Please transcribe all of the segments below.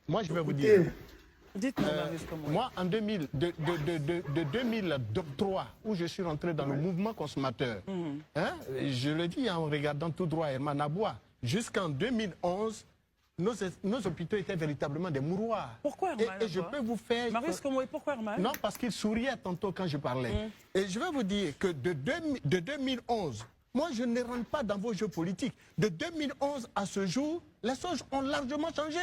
Moi, je vais vous dire. Dites-nous, Marius Kamoué. Moi, en 2000, de 2003, où je suis rentré dans le mouvement consommateur, hein, je le dis en regardant tout droit Herman Aboua, jusqu'en 2011, nos hôpitaux étaient véritablement des mouroirs. Pourquoi Herman Et je peux vous faire... Marius Kamoué, pourquoi Herman? Non, parce qu'il souriait tantôt quand je parlais. Et je vais vous dire que de 2011, moi, je ne rentre pas dans vos jeux politiques. De 2011 à ce jour, les choses ont largement changé.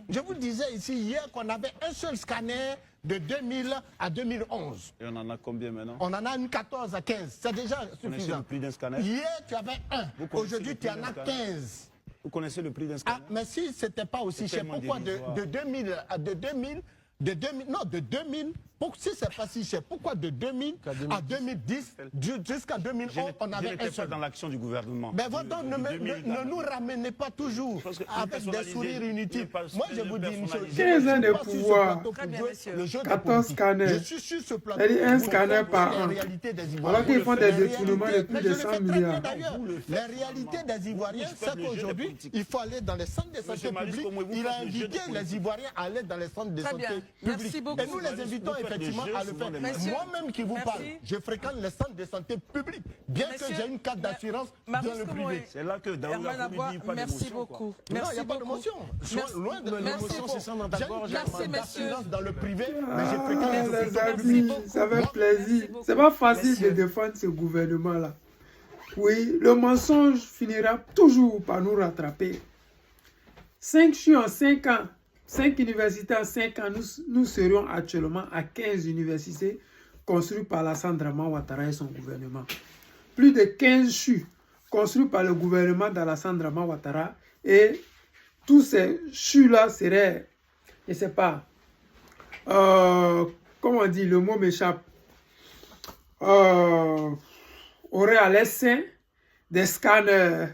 Je vous disais ici hier qu'on avait un seul scanner de 2000 à 2011. Et on en a combien maintenant? On en a une 14 à 15. C'est déjà suffisant. Le prix d'un scanner? Hier, tu avais un. Aujourd'hui, tu en as 15. Vous connaissez le prix d'un scanner? Ah, mais si ce n'était pas aussi cher, pourquoi de 2000 à de 2000, si c'est pas si cher, pourquoi de 2000 à 2010, jusqu'à 2011, on avait un seul? Dans l'action du gouvernement. Mais voilà, ne nous ramenez pas toujours avec des sourires inutiles. Moi, je vous dis une chose. 15 ans de pouvoir, 14 scanners. Je suis sur ce plateau. Elle dit un scanner par an. Alors qu'ils font des détournements de plus de 100 milliards. La réalité des Ivoiriens, c'est qu'aujourd'hui, il faut aller dans les centres de santé publics. Il a invité les Ivoiriens à aller dans les centres de santé publics. Et nous les invitons effectivement à le faire. Moi-même qui vous parle, je fréquente les centres de santé publics, bien que j'ai une carte d'assurance dans le privé. C'est là que dans la dit pas merci beaucoup. Non, il n'y a pas d'émotion. Loin de l'émotion, c'est ça. J'ai une carte d'assurance dans le privé, mais je fréquente les Les amis, ça fait plaisir. C'est pas facile de défendre ce gouvernement-là. Oui, le mensonge finira toujours par nous rattraper. 5 chues en 5 ans. 5 universités en 5 ans, nous serions actuellement à 15 universités construites par Alassane Dramane Ouattara et son gouvernement. Plus de 15 CHU construits par le gouvernement d'Alassane Dramane Ouattara, et tous ces CHU-là seraient, je ne sais pas, comment on dit, le mot m'échappe, auraient à l'essai des scanners.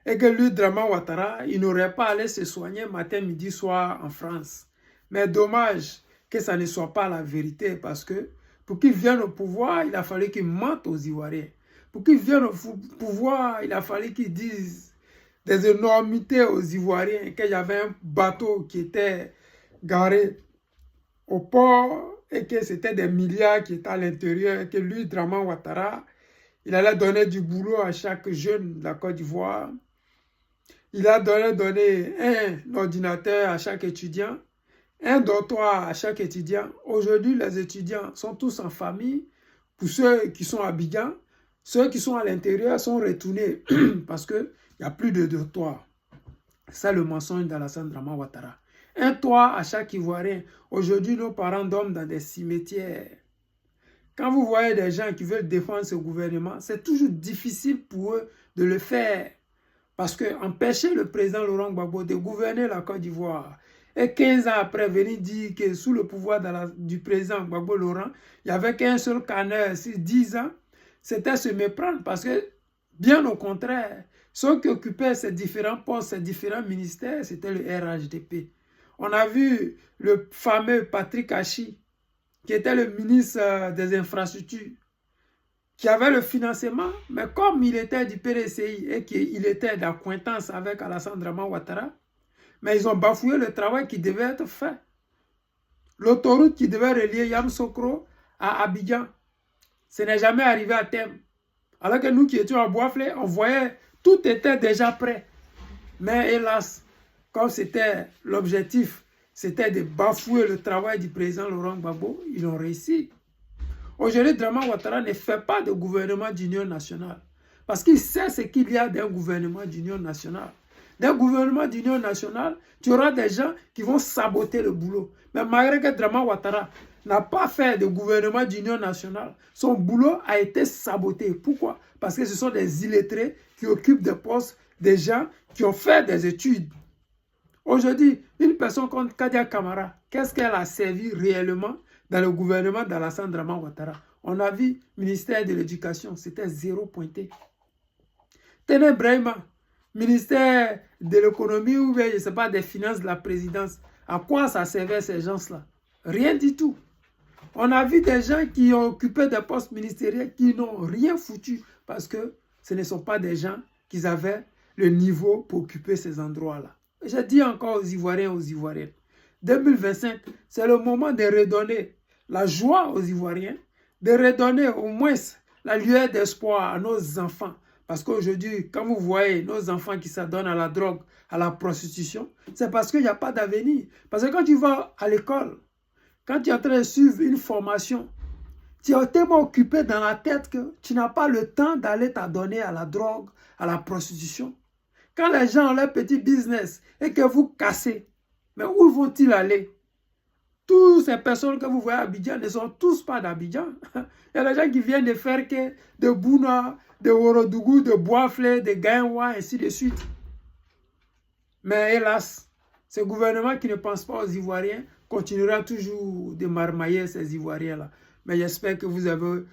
Et que lui, Dramane Ouattara, il n'aurait pas allé se soigner matin, midi, soir en France. Mais dommage que ça ne soit pas la vérité, parce que pour qu'il vienne au pouvoir, il a fallu qu'il mente aux Ivoiriens. Pour qu'il vienne au pouvoir, il a fallu qu'il dise des énormités aux Ivoiriens, qu'il y avait un bateau qui était garé au port et que c'était des milliards qui étaient à l'intérieur, et que lui, Dramane Ouattara, il allait donner du boulot à chaque jeune de la Côte d'Ivoire. Il a donné un ordinateur à chaque étudiant, un dortoir à chaque étudiant. Aujourd'hui, les étudiants sont tous en famille. Pour ceux qui sont à Abidjan, ceux qui sont à l'intérieur sont retournés parce qu'il n'y a plus de dortoir. C'est le mensonge d'Alassane Dramane Ouattara. Un toit à chaque Ivoirien. Aujourd'hui, nos parents dorment dans des cimetières. Quand vous voyez des gens qui veulent défendre ce gouvernement, c'est toujours difficile pour eux de le faire. Parce que empêcher le président Laurent Gbagbo de gouverner la Côte d'Ivoire et 15 ans après venir dire que sous le pouvoir du président Gbagbo Laurent, il n'y avait qu'un seul scanner sur 10 ans, c'était se méprendre parce que, bien au contraire, ceux qui occupaient ces différents postes, ces différents ministères, c'était le RHDP. On a vu le fameux Patrick Hachi, qui était le ministre des Infrastructures, qui avait le financement, mais comme il était du PDCI et qu'il était d'acquaintance avec Alassane Dramane Ouattara, mais ils ont bafoué le travail qui devait être fait. L'autoroute qui devait relier Yamoussoukro à Abidjan, ce n'est jamais arrivé à terme. Alors que nous qui étions à Boisflé, on voyait tout était déjà prêt. Mais hélas, comme c'était l'objectif, c'était de bafouer le travail du président Laurent Gbagbo, ils ont réussi. Aujourd'hui, Dramane Ouattara ne fait pas de gouvernement d'union nationale. Parce qu'il sait ce qu'il y a d'un gouvernement d'union nationale. D'un gouvernement d'union nationale, tu auras des gens qui vont saboter le boulot. Mais malgré que Dramane Ouattara n'a pas fait de gouvernement d'union nationale, son boulot a été saboté. Pourquoi? Parce que ce sont des illettrés qui occupent des postes, des gens qui ont fait des études. Aujourd'hui, une personne comme Kadia Camara, qu'est-ce qu'elle a servi réellement dans le gouvernement d'Alassane Dramane Ouattara? On a vu le ministère de l'Éducation, c'était 0 pointé. Téné Brahima, ministère de l'économie ou bien, je ne sais pas, des finances de la présidence. À quoi ça servait ces gens-là? Rien du tout. On a vu des gens qui ont occupé des postes ministériels qui n'ont rien foutu parce que ce ne sont pas des gens qui avaient le niveau pour occuper ces endroits-là. Je dis encore aux Ivoiriens, aux Ivoiriennes, 2025, c'est le moment de redonner la joie aux Ivoiriens, de redonner au moins la lueur d'espoir à nos enfants. Parce qu'aujourd'hui, quand vous voyez nos enfants qui s'adonnent à la drogue, à la prostitution, c'est parce qu'il n'y a pas d'avenir. Parce que quand tu vas à l'école, quand tu es en train de suivre une formation, tu es tellement occupé dans la tête que tu n'as pas le temps d'aller t'adonner à la drogue, à la prostitution. Quand les gens ont leur petit business et que vous cassez, mais où vont-ils aller? Toutes ces personnes que vous voyez à Abidjan ne sont tous pas d'Abidjan. Il y a des gens qui viennent de faire que de Bouna, de Worodougou, de Boaflé, de Gaïnwa, ainsi de suite. Mais hélas, ce gouvernement qui ne pense pas aux Ivoiriens continuera toujours de marmailler ces Ivoiriens-là. Mais j'espère que vous avez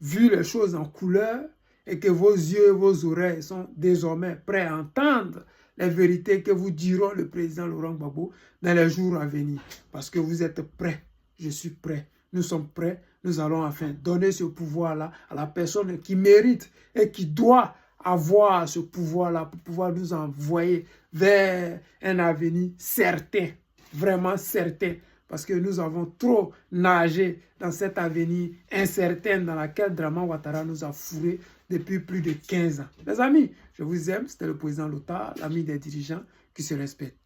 vu les choses en couleur et que vos yeux et vos oreilles sont désormais prêts à entendre les vérités que vous diront le président Laurent Gbagbo dans les jours à venir. Parce que vous êtes prêts, je suis prêt, nous sommes prêts, nous allons enfin donner ce pouvoir-là à la personne qui mérite et qui doit avoir ce pouvoir-là pour pouvoir nous envoyer vers un avenir certain, vraiment certain. Parce que nous avons trop nagé dans cet avenir incertain dans lequel Draman Ouattara nous a fourré depuis plus de 15 ans. Les amis, je vous aime, c'était le président Lota, l'ami des dirigeants qui se respectent.